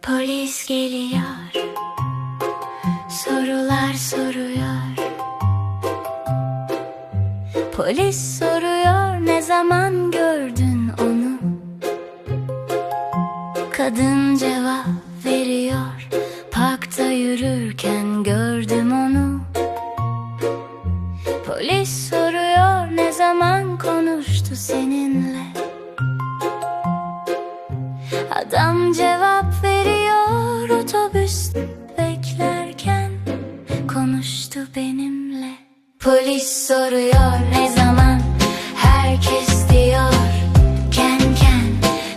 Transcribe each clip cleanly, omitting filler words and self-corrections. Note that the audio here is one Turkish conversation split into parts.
Polis geliyor, sorular soruyor. Polis soruyor, ne zaman gördün onu? Kadın cevap veriyor, parkta yürürken gördüm onu. Polis soruyor, ne zaman konuştu seninle? Adam cevap veriyor, otobüs beklerken konuştu benimle. Polis soruyor, ne zaman? Herkes diyor, ken ken.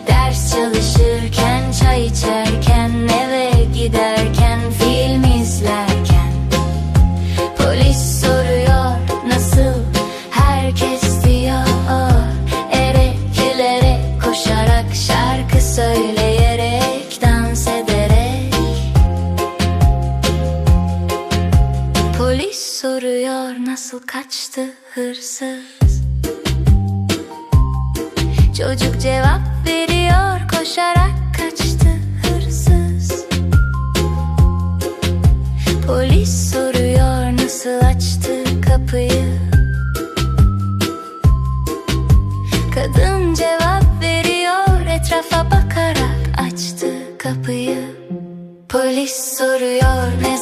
Ders çalışırken, çay içerken, eve giderken, film izlerken. Polis soruyor, nasıl? Herkes diyor, ere gülere, koşarak, şarkı söyleyerek, dans ederek. Polis soruyor, nasıl kaçtı hırsız? Çocuk cevap veriyor, koşarak kaçtı hırsız. Polis soruyor, nasıl açtı kapıyı? Kadın cevap veriyor, etrafa bakarak açtı kapıyı. Polis soruyor, ne